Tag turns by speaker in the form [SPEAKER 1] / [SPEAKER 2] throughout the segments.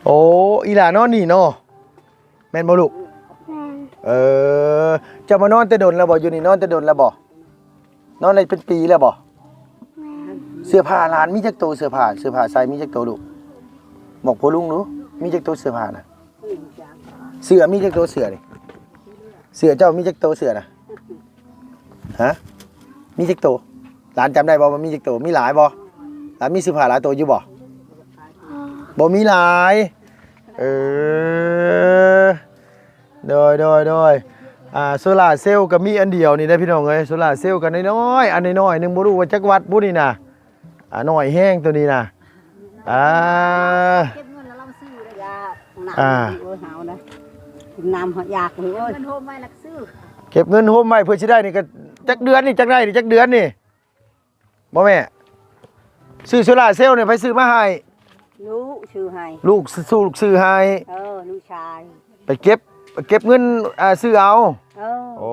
[SPEAKER 1] โอ้อีหลานอนนี่เนาะแม่นบ่ลูก
[SPEAKER 2] แม่น
[SPEAKER 1] จะมานอนแต่ดนแล้วบ่อยู่นี่นอนแต่ดนแล้วบ่นอนได้เป็นปีแล้วบ่
[SPEAKER 2] แม่น
[SPEAKER 1] เสื้อผ้าหลานมีจักโตวเสื้อผ้าใส่มีจักโตวลูกบอกพ่อลุงหนูมีจักโตวเสื้อผ้าน่ะเสื้อมีจักโตวเสื้อนี่เสื้อเจ้ามีจักโตวเสื้อน่ะฮะมีจักโตวหลานจำได้บ่ว่ามีจักโตวมีหลายบ่หลานมีเสื้อผ้าหลายตัวอยู่บ่ บ่มีหลายโดยโซล่าร์เซลล์ก็มีอันเดียวนี่นะพี่น้องเอ้ยโซล่าร์เซลล์ก็น้อยๆอันน้อยๆนึงบ่รู้ว่าจักวัดบ่นี่น่ะน้อยแห้งตัวนี้น่ะ
[SPEAKER 3] เก็บเงินแล้วเราซื้อเลยยาหนักโอ้ยหาวนะน้ำหอยากเลยโอ้ยเงินโฮมไว้ลักซื้อ
[SPEAKER 1] เก็บเงินโฮมไว้เพื่อสิได้นี่ก็จักเดือนนี่จักได้นี่จักเดือนนี่บ่แม่ซื้อโซล่าร์เซลล์นี่ไปซื้อมาให้
[SPEAKER 3] ลูกชื่อให้
[SPEAKER 1] ลูกซื้อให้
[SPEAKER 3] ลูกชาย
[SPEAKER 1] ไปเก็บเงินซื้อเอาโอ้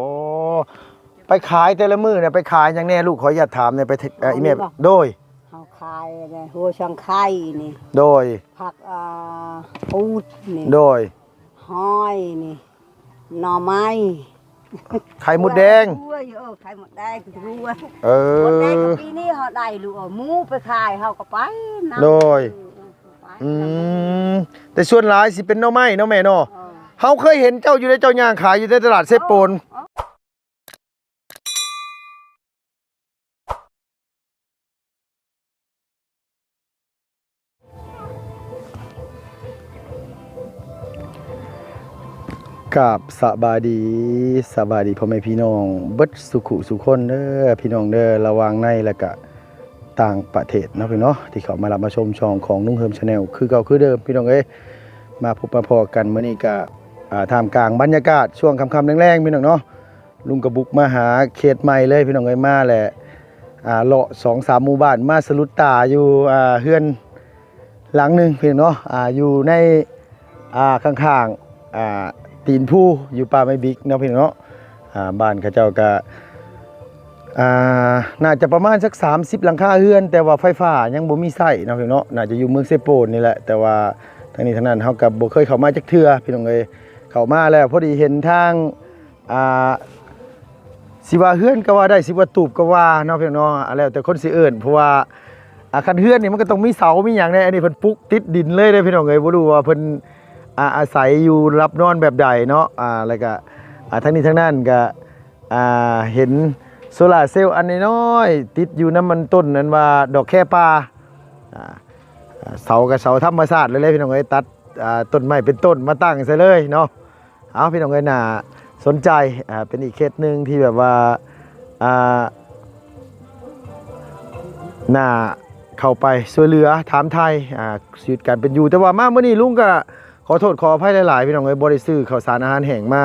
[SPEAKER 1] ไปขายแต่ละมื้อเนี่ยไปขายอย่างแน่ลูกขออย่าตถามเนี่ยไปอีเมลโดย
[SPEAKER 3] เฮาขายเนี่ยหัวช่างไข่นี่
[SPEAKER 1] โดย
[SPEAKER 3] ผักปูดนี่
[SPEAKER 1] โดย
[SPEAKER 3] ห้อยนี่หน่อไม้
[SPEAKER 1] ไข่มดแดง
[SPEAKER 3] ไข่มดแดงรู้ว่า
[SPEAKER 1] ห
[SPEAKER 3] มดแดงปีนี้เฮาได้ลูกหมูไปขายเฮาก็ไป
[SPEAKER 1] โดยแต่ส่วนหลายสิเป็นหน่อไม้เนาะแม่เนาะเฮาเคยเห็นเจ้าอยู่ในเจ้าย่างขายอยู่ในตลาดเซโปนกับสบายดีพ่อแม่พี่น้องเบิดสุขุสุคนเด้อพี่น้องเด้อระวังในและก็ต่างประเทศเนาะพี่เนาะที่เขามารับมาชมช่องของนุ่งเฮิมชาแนลคือเก่าคือเดิมพี่น้องเอ้ยมาพบมาพอกันมื้อนี้ก็ท่ามกลางบรรยากาศช่วงค่ำๆแรงๆพี่น้องเนาะลุงกระบุกมาหาเขตใหม่เลยพี่น้องเอ้ยมาแหละเลาะ 2-3 หมู่บ้านมาสะลุดตาอยู่เฮือนหลังนึงพี่น้องเนาะอยู่ในข้างๆตีนผู้อยู่ป่าไม้บิ๊กเนาะพี่น้องเนาะบ้านเขาเจ้าก็น่าจะประมาณสัก30หลังคาเรือนแต่ว่าไฟฟ้ายังบ่มีใช้เนาะพี่น้องเนาะน่าจะอยู่เมืองเซโปนนี่แหละแต่ว่าทางนี้ทางนั้นเฮาก็บ่เคยเข้ามาจักเทื่อพี่น้องเอ้ยเข้ามาแล้วพอดีเห็นทางสิว่าเฮือนก็ว่าได้สิว่าตูบก็ว่าเนาะพี่น้องเนาะแล้วแต่คนสิเอิ้นเพราะว่าคันเฮือนนี่มันก็ต้องมีเสามีหยังแน่อันนี้เพิ่นปลูกติดดินเลยเด้อพี่น้องเอ้ยบ่รู้ว่าเพิ่นอาศัยอยู่รับนอนแบบใดเนาะแล้วก็ทั้งนี้ทั้งนั้นก็เห็นโซล่าร์เซลล์อันน้อยติดอยู่น้ำมันต้นนั้นว่าดอกแค่ปลาเสากับเสาธรรมชาติเลยพี่น้องเอ้ยตัดต้นไม้เป็นต้นมาตั้งใส่เลยเนาะเอาพี่น้องเอ้ยน่าสนใจเป็นอีกเคสหนึ่งที่แบบว่าน่าเข้าไปช่วยเหลือถามไทยชีวิตการเป็นอยู่แต่ว่ามาเมื่อนี้ลุงก็ขอโทษขออภัยหลายๆพี่น้องเอ้ยบ่ได้ซื้อข้าวสารอาหารแห้งมา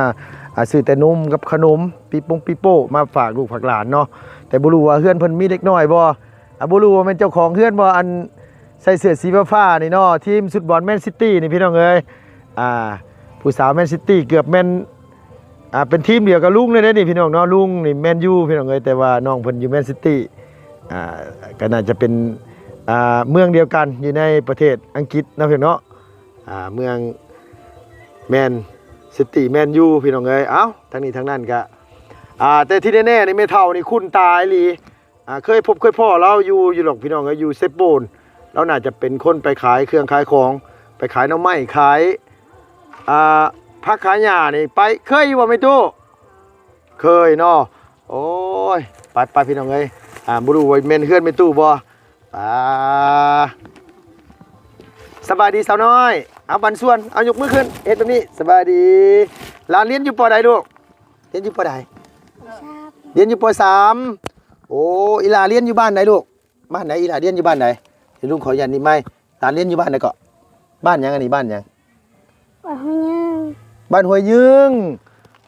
[SPEAKER 1] ซื้อแต่นมกับขนมปีโป้มาฝากลูกฝากหลานเนาะแต่บ่รู้ว่าเฮือนเพิ่นมีเด็กน้อยบ่บ่รู้ว่าเป็นเจ้าของเฮือนบ่อันใส่เสื้อสีฟ้าๆนี่เนาะทีมฟุตบอลแมนซิตี้นี่พี่น้องเอ้ยผู้สาวแมนซิตี้เกือบแม่นเป็นทีมเดียวกับลุงเลยเด้นี่พี่น้องเนาะลุงนี่แมนยูพี่น้องเอ้ยแต่ว่าน้องเพิ่นอยู่แมนซิตี้ก็น่าจะเป็นเมืองเดียวกันอยู่ในประเทศอังกฤษนะพี่น้องเนาะเมืองแมนซิตี้แมนยูพี่น้องเอ้ยเอ้าทั้งนี้ทั้งนั้นก็แต่ที่แน่ๆนี่ไม่เท่านี่คุณตายหลีเคยพบเคยพ่อเราอยู่หรอกพี่น้องเอ้ยอยู่เซโปนเราน่าจะเป็นคนไปขายเครื่องขายของไปขายหน่อไม้ขายผักขายหญ้านี่ไปเคยอยู่บ่ไม่ตู้เคยเนาะโอ้ยไปพี่น้องเอ้ยบ่รู้ว่าแม่นเฮือนไม่ตู้บ่สบายดีสาวน้อยเอาบันส่วนเอายกมือขึ้นเฮ็ดแบบนี้สบายดีหลานเรียนอยู่ป.ใดลูกเรียนอยู่ป.ใดเรียนอยู่ป.3โอ้อีหลาเรียนอยู่บ้านไหนลูกบ้านไหนอีหลาเรียนอยู่บ้านไหนเดี๋ยวลุงขอยันนี่ไหมหลานเรียนอยู่บ้านไหนก็บ้านยังอันนี้บ้านยังบ้านห้วยยึง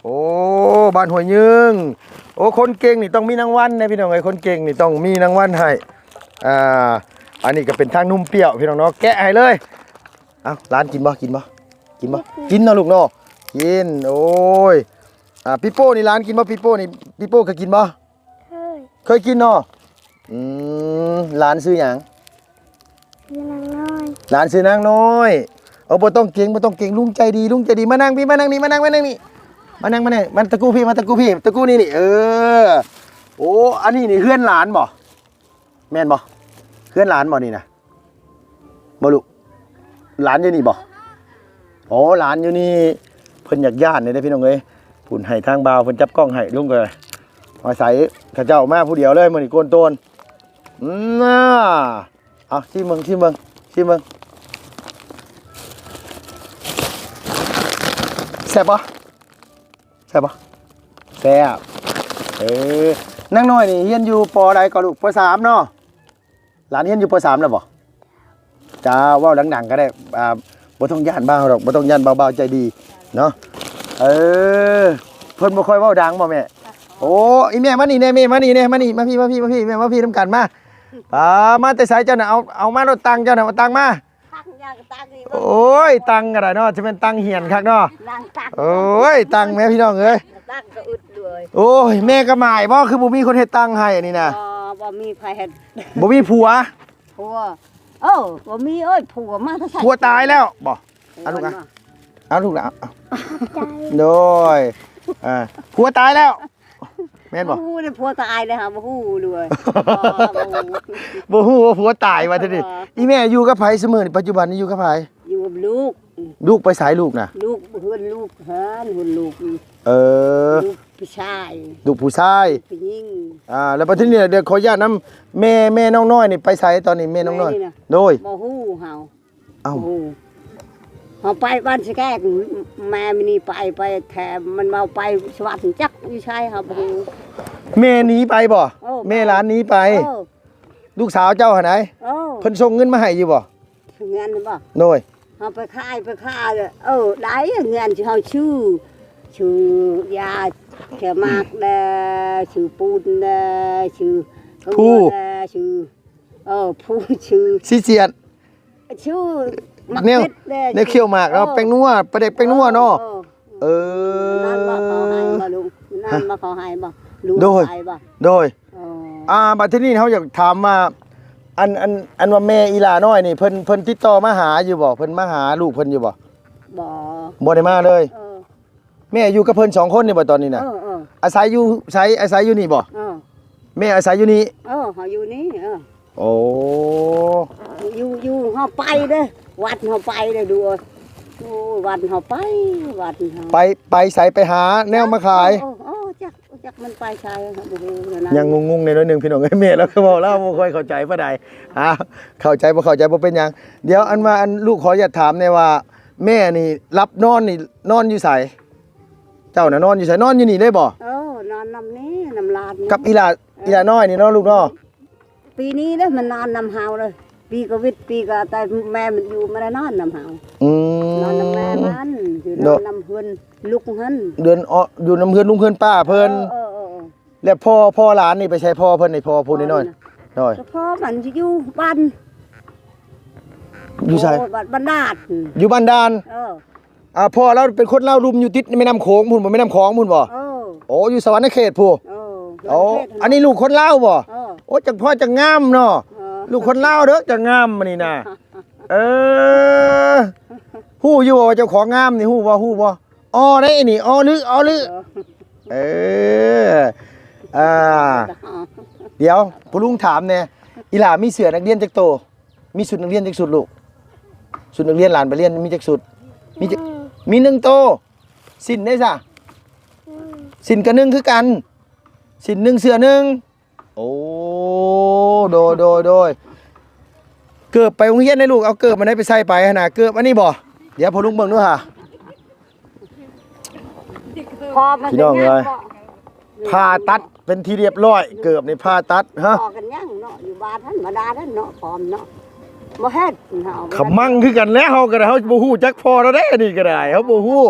[SPEAKER 1] โอ้บ้านห้วยยึงโอ้คนเก่งนี่ต้องมีรางวัลนะพี่น้องไอ้คนเก่งนี่ต้องมีรางวัลให้อันนี้ก็เป็นทางนุ่มเปรี้ยวพี่น้องเนาะแกะให้เลยเอาร้านกินบ่กินเนาะลูกเนาะกินโอ้ยปิโป้นี่ร้านกินบ่ปิโป้นี่ปิโป้เคยกินบ่เคยกินเนาะร้านซื้อหยังร้านซื้อนางน้อย เอาบ่ต้องเก่งบ่ต้องเก่งลุงใจดีลุงใจดีมานั่งพี่มานั่งนี่มานั่งนี่มานั่งมันตะกู้พี่มาตะกู้พี่ตะกู้นี่เออโอ้อันนี้นี่เฮือนหลานบ่แม่นบ่เฮือนหลานบ่นี่นะบ่ลูกหลานอยู่นี่บ่โอ้หลานอยู่นี่เพิ่นอยากย่านนี่เด้อพี่น้องเอ้ยพุ่นให้ทางบ่าวเพิ่นจับกล้องให้ลุงก็อาศัยเขาเจ้ามาผู้เดียวเลยมื้อนี้โกนโตนน่าเอาชิมเบิ่งแซ่บปะแซ่บนั่งน้อยนี่เรียนอยู่ป.ใดก็ลูกป.3เนาะหลานเรียนอยู่ป.3แล้วบ่จ้าเว้าดังๆก็ได้บ่ต้องย่านบ้าหรอกบ่ต้องย่านเบาๆใจดีเนาะเพิ่นบ่ค่อยเว้าดังบ่แม่โอ้อีแม่มานี่แน่แม่มานี่แน่มานี่มาพี่แม่มาพี่นำกันมามาแต่ไสเจ้าน่ะเอามารถตังเจ้าน่ะเอาตังมาโอ้ยตังก็ได้เนาะจะเป็นตังเหียนคักเนาะโอ้ยตังแม่พี่น้องเอ้ย
[SPEAKER 3] ตังก็อึดเลย
[SPEAKER 1] โอ้ยแม่ก็หมายบ่คือบ่มีคนเฮ็ดตังให้อันนี้นะ
[SPEAKER 3] บ่มีไผเฮ็ด
[SPEAKER 1] บ่มีผัว
[SPEAKER 3] บ่มีเอ้ยผัวมาซะ
[SPEAKER 1] ผัวตายแล้วบ่เอาลูกเอาโดยผัวตายแล้วแม่นบ่
[SPEAKER 3] ฮู้ได้ผัวตายเลยค่ะบ่ฮู้เลย
[SPEAKER 1] บ่ฮู้ว่าผัวตายว่าซั่นดิอีแม่อยู่กับไผเสมอนี่ปัจจุบันนี้อยู่กับไผ
[SPEAKER 3] อยู่กับลูก
[SPEAKER 1] ไปสายลูกน่ะ
[SPEAKER 3] ลูกเฮือนลูกหุ่นลูกลูกผู้ชาย
[SPEAKER 1] ลูกผู้ชาย
[SPEAKER 3] ผู้หญิง
[SPEAKER 1] แล้วบัดนี้เดี๋ยวขออนุญาตนำแม่น้องน้อยนี่ไปไสตอนนี้แม่น้องน้อยโดย
[SPEAKER 3] บ่ฮู้เฮาเอ้าเฮาไปบ้านสิแกกแม่มื้อนี้ไปแถมมันมาไปสวัสดิ์จักอยู่ชายเฮาบ่ฮู้
[SPEAKER 1] แม่หนีไปบ่แม่หลานหนีไปลูกสาวเจ้าหั่นไหนเพิ่นส่งเงินมาให้อยู่บ่
[SPEAKER 3] เงินบ่
[SPEAKER 1] โดย
[SPEAKER 3] เฮาไปขายได้เงินที่เฮาชื่อยาแค่มากชื่อปูนชื่อผู้ชื่อ
[SPEAKER 1] สิเสียด
[SPEAKER 3] ชื่อมัก
[SPEAKER 1] เนเคี่ยวหมากเนาะแป้งนัวประเด็กแป้งนัวเนาะ
[SPEAKER 3] นั่นบ่เขาให้บ่ลุงนั่นบ่เขาให้บ่ลุงให้บ่
[SPEAKER 1] โดยบัดทีนี้เฮาอยากถามว่าอันว่าแม่อีหลาน้อยนี่เพิ่นติดต่อมาหาอยู่บ่เพิ่นมาหาลูกเพิ่นอยู่บ่บ่ได้มาเลยแม่อยู่กับเพิ่น2คนนี่บ่ตอนนี้น่ะอาศัยอยู่นี่บ่แม่อาศัยอยู่นี่
[SPEAKER 3] เฮาอยู่นี่
[SPEAKER 1] โอ้
[SPEAKER 3] อยู่เฮาไปเด้อวัดเฮาไปเด้อดูโอ้วัดเฮาไปวัดเฮา
[SPEAKER 1] ไปใส่ไปหาแนวมาขาย
[SPEAKER 3] จักมันไปใช่ครับบ่ฮู้นะ
[SPEAKER 1] ยังงงๆในน้อยนึงพี่น้องเอ้ยแม่แล้วก็บอกแล้วบ่ค่อยเข้าใจปานใดเข้าใจบ่เป็นหยังเดี๋ยวอันลูกขออยากถามแน่ว่าแม่นี่รับนอนอยู่ไสเจ้าน่ะนอนอยู่ไสนอนอยู่นี่เลยบ่
[SPEAKER 3] นอนนำนี้นำลาด
[SPEAKER 1] กับอีหลาน้อยนี่เนาะลูกเนาะ
[SPEAKER 3] ปีนี้เด้อมันนอนนำเฮาเลยปีก็วิทย์ปีก็แต่แม่มันอยู่ไม่ได้นอนนำเฮานอนนำแม่มันอยู่นอนนำเพิ่นลูกเพิ่น
[SPEAKER 1] เดือนอยู่นำเพิ่นลุงเพิ่นป้าเพิ่นแล้วพ่อหลานนี่ไปใช้พ่อเพิ่นนี่พ่อพูดน้อยๆน้อย
[SPEAKER 3] พ่อมันสิอยู่บ้าน
[SPEAKER 1] อยู่ไส
[SPEAKER 3] บ้านดาน
[SPEAKER 1] อยู่บ้านดานพ่อเราเป็นคนเล่ารุมอยู่ติดแม่น้ำโขงพุ่นบ่แม่น้ำคลองพุ่นบ่โอ้อยู่สวรรค์เขตพู่โอ้อันนี้ลูกคนลาวบ่โอ้จังพ่อจังงามเนาะลูกคนลาวเด้อจังงามมื้อนี้น่ะฮู้อยู่ว่าเจ้าของงามนี่ฮู้บ่ได้นี่ลึเดี๋ยวผู้ลุงถามแน่อีหล่ามีเสื้อนักเรียนจักโตมีชุดนักเรียนจักชุดลูกชุดนักเรียนหลานไปเรียนมีจักชุดมี1โตสิ้นได้ซะสิ้นก็1คือกันสิ้น1เสื้อ1โอ้โดยเกิบไปโรงเรียนได้ลูกเอาเกิบมาได้ไปใส่ไปหั่นน่ะเกิบอันนี้บ่เดี๋ยวพอลุงเบิ่งดูห่าพี่น้องเอ้ยผ่าตัดเป็นที่เรียบร้อยเกิบนี่ผ่าตัดฮะ
[SPEAKER 3] กันยังเนาะอยู่บ้านท่านมาดาท่านเนาะพร้อมเนาะบ่เฮ็ด
[SPEAKER 1] ขมั่งคือกันแล้วเฮาก็ได้เฮาบ่ฮู้จักพ่อแล้วเด้อันนี้ก็ได้เฮาบ่ฮู้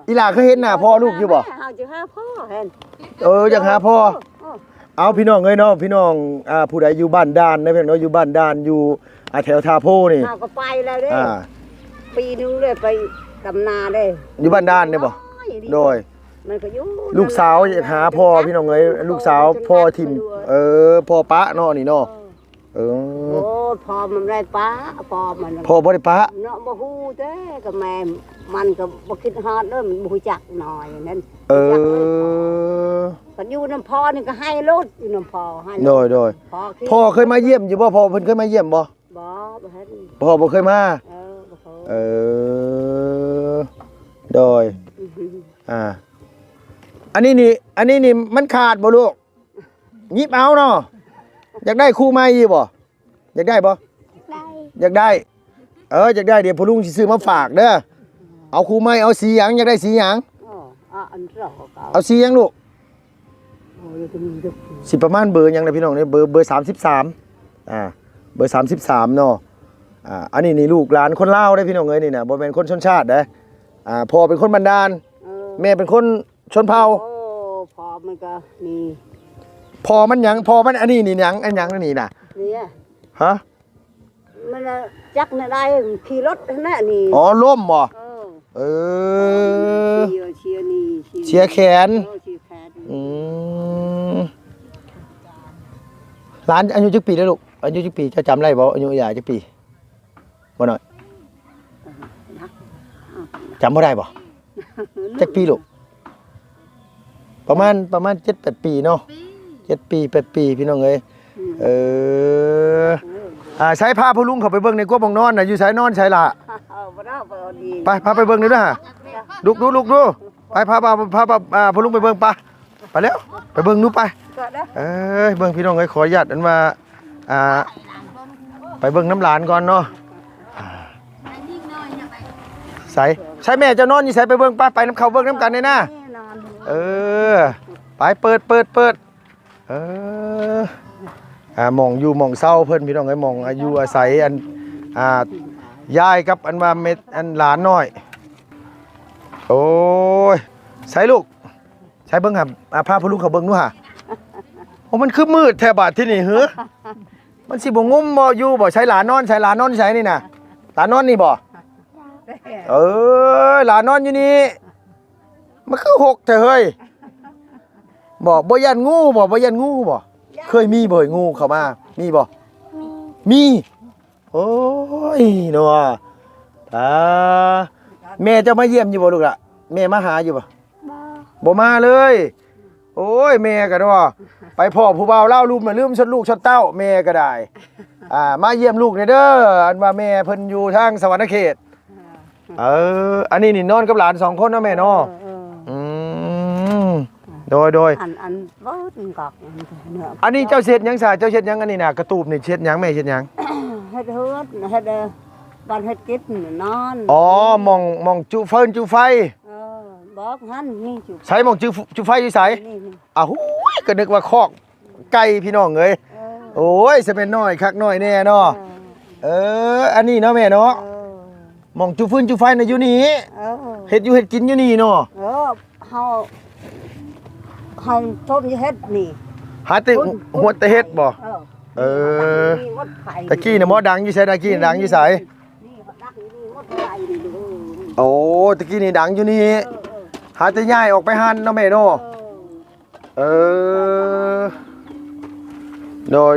[SPEAKER 1] อีหล่าเคยเห็นหน้าพ่อลูกอยู่บ่
[SPEAKER 3] เฮาจะหาพ่อเห็น
[SPEAKER 1] อยากหาพ่อเอาพี่น้องเอ้ยเนาะพี่น้องผู้ใดอยู่บ้านด่านนะเพิ่นเนาะอยู่บ้านด่านอยู่แถวท่าโพนี่
[SPEAKER 3] เฮาก็ไปแล้วเด้ปีนึงเลยไปดำนาเด้
[SPEAKER 1] อยู่บ้านด่านเนี่ยบ่โดย
[SPEAKER 3] มันก็อยู่
[SPEAKER 1] ลูกสาวอยากหาพ่อพี่น้องเอ้ยลูกสาวพ่อทิ่มพ่อปะเนาะนี่เนาะ
[SPEAKER 3] โอ้ ดพอมันได้ป้าพอมัน
[SPEAKER 1] พ่อบ่ได้ปะ
[SPEAKER 3] เนาะบ่ฮู้เด้กับแม่มันก็บ่คิดฮอดเด้อมันบ่รู้จักหน่อยนั่น
[SPEAKER 1] เออ
[SPEAKER 3] ก็อยู่น้ำพอนี่ก็ให้รถอยู่น้ำพอให้
[SPEAKER 1] โดย
[SPEAKER 3] พอคิด
[SPEAKER 1] พ่อเคยมาเยี่ยมอยู่บ่พ่อเพิ่นเคยมาเยี่ยมบ่
[SPEAKER 3] บ่เห็น
[SPEAKER 1] พ่อบ่เคยมา
[SPEAKER 3] บ่เคย
[SPEAKER 1] เออโดยอ่าอันนี้นี่มันขาดบ่ลูกหยิบเอาเนาะอยากได้คู่ใหม่อีบ่อยากได้บ่
[SPEAKER 2] ได้
[SPEAKER 1] อยากได้ อยากได้เดี๋ยวพ่อลุงสิซื้อมาฝากเด้อเอาคู่ใหม่เอาสีหยังอยากได้สีหยัง
[SPEAKER 3] อันรอก็
[SPEAKER 1] เอาสีหยังลูก
[SPEAKER 3] โอ้ยจะมีดึก
[SPEAKER 1] สิประมาณเบอร์หยังนะพี่น้องเนี่ยเบอร์33เบอร์33เนาะอันนี้นี่ลูกหลานคนลาวได้อพี่น้องเอ้ยนี่น่ะบ่แม่นคนชนชาติเด้อพ่อเป็นคนบันดาลแม่เป็นคนชนเผ่า
[SPEAKER 3] โอ้พอมันก็นี่
[SPEAKER 1] พ่อมันหยังพ่อมันอันนี้นี่หยังอันหยังอันนี้น่ะ
[SPEAKER 3] นี่
[SPEAKER 1] ฮะ
[SPEAKER 3] มันจักน่ะได้ขี่รถนั่นนี่
[SPEAKER 1] อ๋อล่มบ่
[SPEAKER 3] เออ
[SPEAKER 1] เออ
[SPEAKER 3] เชียร์นี่
[SPEAKER 1] เชียร์แขน
[SPEAKER 3] เชียร์แขน
[SPEAKER 1] อืมหลานอายุจักปีแล้วลูกอายุจักปีจะจำได้บ่อายุยายจักปีบ่น้อยจำบ่ได้บ่จักปีลูกประมาณ7-8 ปีเนาะ7 ปี 8 ปีพี่น้องเอ้ยเออใช้พาพ่อลุงเขาไปเบิ่งในกวบงนอนน่ะอยู่ไสนอนไสล่ะ
[SPEAKER 3] บ่ได้บ่ดี
[SPEAKER 1] ไปพาไปเบิ่งหน่อยเด้อฮะลุกดูไปพาพ่อลุงไปเบิ่งไปแล้วไปเบิ่งดูไป
[SPEAKER 3] ก็ได้
[SPEAKER 1] เบิ่งพี่น้องเอ้ยขออนุญาตอันว่าไปเบิ่งน้ำหลานก่อนเนาะใส่แม่เจ้านอนอยู่ใส่ไปเบิ่งไปน้ำเขาเบิ่งน้ำกันเลยนะ
[SPEAKER 3] นอน
[SPEAKER 1] ไปเปิดหม่องอยู่หม่องเศร้าเพิ่นพี่น้องเอ้ยหม่องอายุอาศัยอันยายกับอันว่าเม็ดอันหลานน้อยโอ้ยใส่ลูกใส่เบิ่งหาพาพ่อลูกเขาเบิ่งดูหะโอ้มันคือมืดแถบาดที่นี่เหรอมันสิบ่งุ่มบ่อยู่บ่ใช้หลานนอนใช้นี่น่ะหลานนอนนี่บ่หลานนอนอยู่นี่มันคือหกแต่เฮ้ยบ่ยันงูบ่เคยมีบ่งูเข้ามามีบ่มีโอ้ยเนาะแม่จะมาเยี่ยมอยู่บ่ลูกล่ะแม่มาหาอยู่บ่
[SPEAKER 2] บ่
[SPEAKER 1] บ่มาเลย โอ้ยแม่ก็เนาะไปพ่อผู้บ่าวเล่าลืมชดลูกชดเต้าแม่ก็ได้มาเยี่ยมลูกเด้ออันว่าแม่เพิ่นอยู่ทางสวรรณเขตอันนี้นี่นอนกับหลาน2คนเนาะแม่เนาะโดย
[SPEAKER 3] อันบ่กอกเนื้อ
[SPEAKER 1] อันนี้เจ้าเช็ดหยังซะเจ้าเช็ดหยังอันนี้น่ะกระตูบนี่เช็ดหยังแม่เช็ดหยัง
[SPEAKER 3] เฮ็ดเฮือดเฮ็ดบ้านเฮ็ดกินนอน
[SPEAKER 1] อ๋อมองจุเฟินจุไฟ
[SPEAKER 3] บอกหันนี่จุ
[SPEAKER 1] ใช้มองจุไฟอยู่ไส
[SPEAKER 3] นี่
[SPEAKER 1] หูยก็นึกว่าคอกไก่พี่น้องเอ้ยโอ้ยสิเป็นน้อยคักน้อยแน่เนาะอันนี้เนาะแม่เนาะมองจุฟืนจุไฟน่ะอยู่นี่เฮ็ดกินอยู่นี่เนาะ
[SPEAKER 3] เฮาต้มเฮ็ดนี่
[SPEAKER 1] หาแต่หัวแต่เฮ็ดบ่ตะกี้น่ะหมอดังอยู่ไสตะกี้ดังอยู่ไส
[SPEAKER 3] นี่ดักนี่หมดไฟนี่
[SPEAKER 1] โอ้ตะกี้นี่ดังอยู่นี่หาแต่ย้ายออกไปหันเนาะแม่เนาะโดย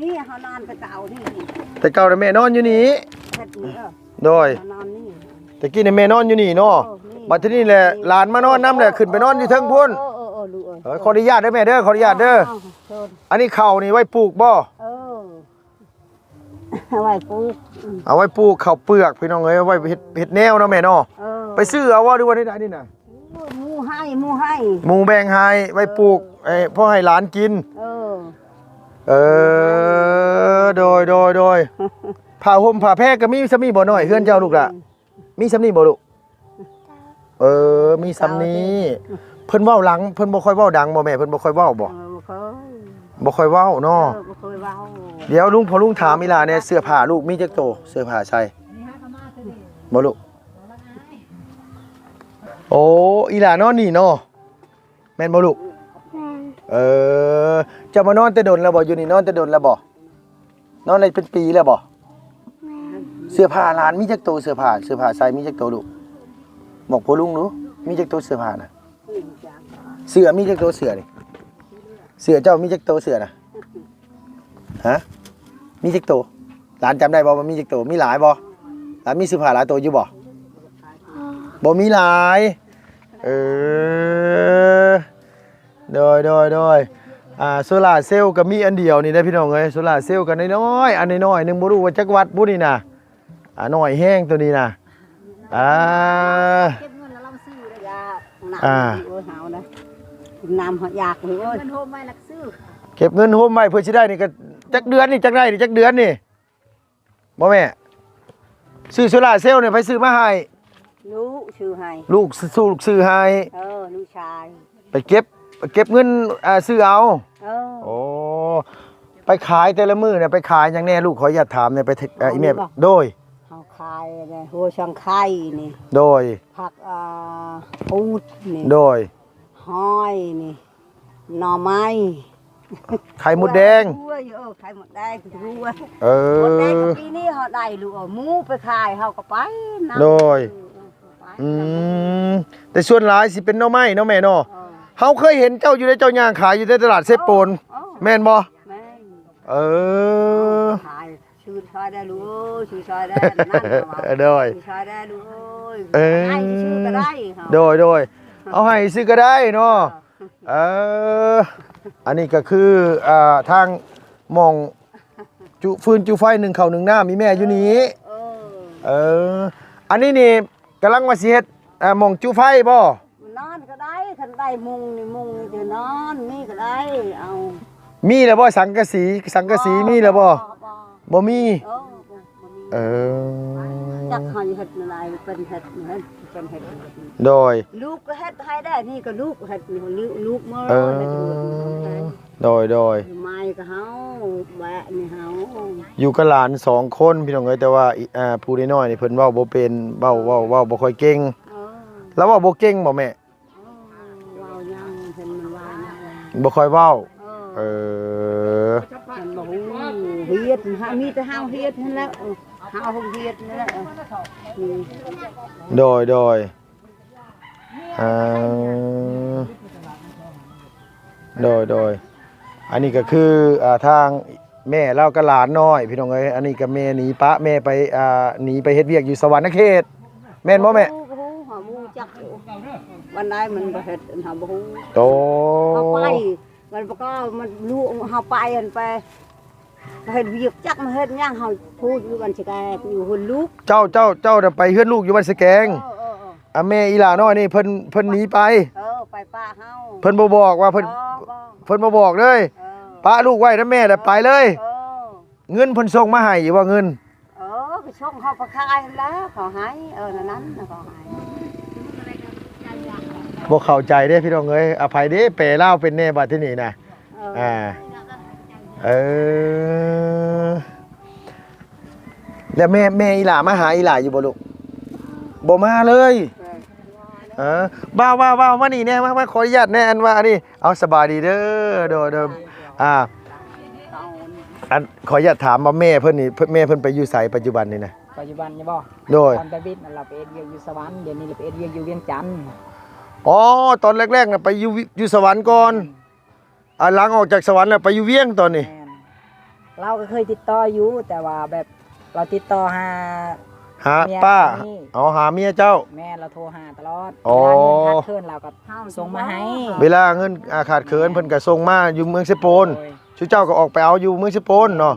[SPEAKER 3] นี่เฮานอนไปเตานี่
[SPEAKER 1] แต่เก่าน่ะแม่นอนอยู่นี่
[SPEAKER 3] เฮ็ดนี่
[SPEAKER 1] โดย
[SPEAKER 3] นอนนี่
[SPEAKER 1] ตะกี้นี่แม่นอนอยู่นี่เนาะบัดทีนี้แหละหลานมานอนนำแหละขึ้นไปนอนอยู่เทิงพุ่น
[SPEAKER 3] ลูก
[SPEAKER 1] ขออนุญาตเด้อแม่เด้อขออนุญาตเด้ออันนี้ข้าวนี่ไว้ปลูกบ่
[SPEAKER 3] ไว้ปลูก
[SPEAKER 1] เอาไว้ปลูกข้าวเปลือกพี่น้องเอ้ยเอาไว้เฮ็ดแนวเนาะแม่เนาะไปซื้อเอาว่าดูว่าได้นี่น่ะ
[SPEAKER 3] หมูให้
[SPEAKER 1] หมูแบ่งให้ไว้ปลูกพ่อให้หลานกินโดยผ้าห่มผ้าแพรก็มีสำนีบ่น้อยเฮือนเจ้าลูกล่ะมีสำนีบ่ลูกมีสำนีเพิ่นเว้าหลังเพิ่นบ่ค่อยเว้าดังบ่แม่เพิ่นบ่ค่อยเว้าบ่บ่ค่อยเว้าเนาะเดี๋ยวพอลุงถามอีหล่าเนี่ยเสื้อผ้าลูกมีจักโตเสื้อผ้าใส่บ่ลูกโอ้อีหล่านอนนี่เนาะแม่นบ่ลูก
[SPEAKER 2] แม่น
[SPEAKER 1] จะมานอนแต่ดนแล้วบ่อยู่นี่นอนแต่ดนแล้วบ่นอนได้เป็นปีแล้วบ่เสื้อผ้าหลานมีจักโตเสื้อผ้าใส่มีจักโตลูกบอกพ่อลุงดูมีจักโตเสื้อผ้าน่ะเสื้อมีจักโตเสื้อนี่เสื้อเจ้ามีจักโตเสื้อน่ะฮะ มีจักโตหลานจำได้บ่ว่ามีจักโตมีหลายบ่หลานมีเสื้อผ้าหลายโตอยู่บ่บ่มีหลายเออโดยโซล่าร์เซลล์ก็มีอันเดียวนี่นะพี่น้องเอ้ยโซล่าร์เซลล์ก็น้อยๆอันน้อยๆนึงบ่รู้ว่าจักวัดบ่นี่น่ะน้อยแห้งตัวนี้น่ะ
[SPEAKER 3] เก็บเงินแล้วเราซื้อได้ยาหนักโอ้ยเฮานะน้ำเฮาอยากเลยโอ้ยเงินโฮมไว้ลักซื้อ
[SPEAKER 1] เก็บเงินโฮมไว้เพื่อสิได้นี่ก็จักเดือนนี่จักได้นี่จักเดือนนี่บ่แม่ซื้อโซล่าร์เซลล์เนี่ยไปซื้อมาให้
[SPEAKER 3] ลูกซื้อให้
[SPEAKER 1] ลูกซื้อให้
[SPEAKER 3] ลูกชาย
[SPEAKER 1] ไปเก็บเงินซื้อเอาโอ้ไปขายแต่ละมื้อเนี่ยไปขายหยังแน่ลูกขออย่าตถามเนี่ยไปอีแม่โดย
[SPEAKER 3] เฮาขายเนี่ยหัวช่างไข่นี่
[SPEAKER 1] โดย
[SPEAKER 3] ผักปูดนี่
[SPEAKER 1] โดย
[SPEAKER 3] ห้อยนี่หน่อไม้
[SPEAKER 1] ไข่มดแดง
[SPEAKER 3] ไข่มดแดงรู้ว่ามดแดงปีนี้เฮาได้ลูกหมูไปขายเฮาก็ไป
[SPEAKER 1] โดยแต่ส่วนหลายสิเป็นหน่อไม้เนาะแม่เนาะเฮาเคยเห็นเจ้าอยู่ในเจ้าย่างขายอยู่ในตลาดเซฟโปนแม่นบ่
[SPEAKER 3] ขายชื่อชอยได้ลูกชื่อชอยได้นั่น
[SPEAKER 1] โดย
[SPEAKER 3] ชื่อชอยได้ลูกให้ชื่อก็ได้
[SPEAKER 1] โดยเอาให้ซื้อก็ได้เนาะอันนี้ก็คือทางมองจุฟืนจุไฟ1ข้าว1น้ำมีแม่อยู่นี้อันนี้นี่กำลังมาสิเฮ็ดมองจุไฟบ่
[SPEAKER 3] นอนก็ได้คันได้มุงนี่จะนอนมีก็ได้เอา
[SPEAKER 1] มีแล้วบ่สังกะสีมีแล้วบ่มี
[SPEAKER 3] จักให้เฮ็ดอะไรเป็นเฮ็ด
[SPEAKER 1] โดย
[SPEAKER 3] ลูกก็เฮ็ดให้ได้นี่ก็ลูกเฮ็ดลูกมื้อ
[SPEAKER 1] โดย
[SPEAKER 3] ไม้ก็เฮาแบะนี่เฮา
[SPEAKER 1] อยู่กับหลาน2คนพี่น้องเอ้ยแต่ว่าผู้น้อยๆนี่เพิ่นเว้าบ่เป็นเว้าบ่ค่อยเก่งแล้วเว้าบ่เก่งบ่แม่
[SPEAKER 3] เว้ายังเพิ่นมันว่า
[SPEAKER 1] บ่ค่อยเว้า
[SPEAKER 3] มันบ่ฮู้เฮ็ดเฮามีแต่เฮาเฮ็ดนั่นแหละเฮาเฮ็ดนั่นแหละ
[SPEAKER 1] โดยอันนี้ก็คือทางแม่เรากับหลานน้อยพี่น้องเอ้ยอันนี้ก็แม่หนีปะแม่ไปหนีไปเฮ็ดเวียกอยู่สวรรค์เขตแม่นบ่แม่
[SPEAKER 3] หาบ่จักวันใดมันบ่เฮ็ดหาบ่ฮู้
[SPEAKER 1] โต
[SPEAKER 3] ไปมันก็มันลูกเฮาไปอันไปเฮ็ดเวียกจักมาเฮ็ดหยังเฮาพูดอยู่บ้านสแกงอยู่หุ่นลูก
[SPEAKER 1] เจ้าน่ะไปเฮือนลูกอยู่บ้านสแกงแม่อีหลาน้อยนี่เพิ่นหนีไป
[SPEAKER 3] ไปป้าเฮา
[SPEAKER 1] เพิ่นบ่บอกว่าเพิ่นบ่บอกเลยป้าลูกไว้นำแม่แล้วไปเลยเงินเพิ่นส่งมาให้อยู่ว่าเงิน
[SPEAKER 3] ไปส่งเฮาไปขายแล้วเขาให้นั้นเขาให้
[SPEAKER 1] บ่เข้าใจเด้พี่น้องเอ้ยอภัยเด้แปลลาวเป็นแน่บัดที่นี่น่ะแล้วแม่อีหลามาหาอีหลาอยู่บ่ลูกบ่มาเลยบ้าวมานี่แน่มาขออนุญาตแน่อันว่านี่เอาสบายดีเด้อโดอันขออนุญาตถามว่าแม่เพิ่นนี่แม่เพิ่นไปอยู่ไสปัจจุบันนี่นะ
[SPEAKER 4] ปัจจุบันนี่บ่
[SPEAKER 1] โดย
[SPEAKER 4] ตอนไปวิทย์เราไปเรียนอยู่สวรรค์เดี๋ยวนี้เราไปเรียนอยู่เวียงจันทน์
[SPEAKER 1] ตอนแรกๆน่ะไปอยู่สวรรค์ก่อนหลังออกจากสวรรค์แล้วไปอยู่เวียงตอนนี้
[SPEAKER 4] เราก็เคยติดต่ออยู่แต่ว่าแบบเราติดต่อหา
[SPEAKER 1] ป้าหาเมียเจ้า
[SPEAKER 4] แม่เราโทรหาตลอดเวลาเงินขาดเคินเราก็ส่งมาให้
[SPEAKER 1] เวลาเงินขาดเคินเพิ่นก็ส่งมาอยู่เมืองเซโปนชื่อเจ้าก็ออกไปเอาอยู่เมืองเซโปนเนาะ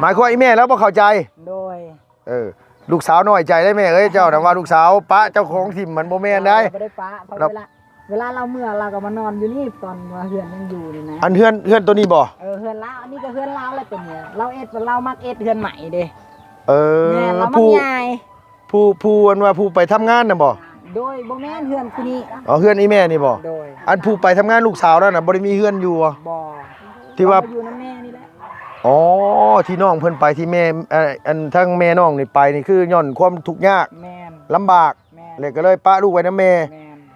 [SPEAKER 1] หมายความว่าอีแม่แล้วบ่เข้าใจ
[SPEAKER 4] โดย
[SPEAKER 1] ลูกสาวน้อยใจได้แม่เอ้ยเจ้าน่ะว่าลูกสาวป้าเจ้าของถิ่มมันบ่แม่นได้
[SPEAKER 4] บ่ได้ป้าเพราะเวลาเราเมื่อเราก็มานอนอยู่นี่ตอนว่าเฮือนยังอยู่นี่นะ
[SPEAKER 1] อันเฮือนตัวนี้บ่
[SPEAKER 4] เฮือนลาวอันนี้ก็เฮือนลาวแล้วตัวนี้เรามักเฮือนใหม่เด้
[SPEAKER 1] เรามักใหญ่ผู้อันว่าผู้ไปทำงานน่ะบ่
[SPEAKER 4] โดยบ่แม่นเฮือนผู้นี้
[SPEAKER 1] เฮือนอีแม่นี่บ่อันผู้ไปทำงานลูกสาวนั่นน่ะบ่ได้มีเฮือนอยู่บ่ที่ว่า
[SPEAKER 4] อยู่นำแม่นี่แหละ
[SPEAKER 1] ที่น้องเพิ่นไปที่แม่อันทั้งแม่น้องนี่ไปนี่คือย้อนความทุกข์ยากลำบากเลยก็เลยปะลูกไว้นำแม่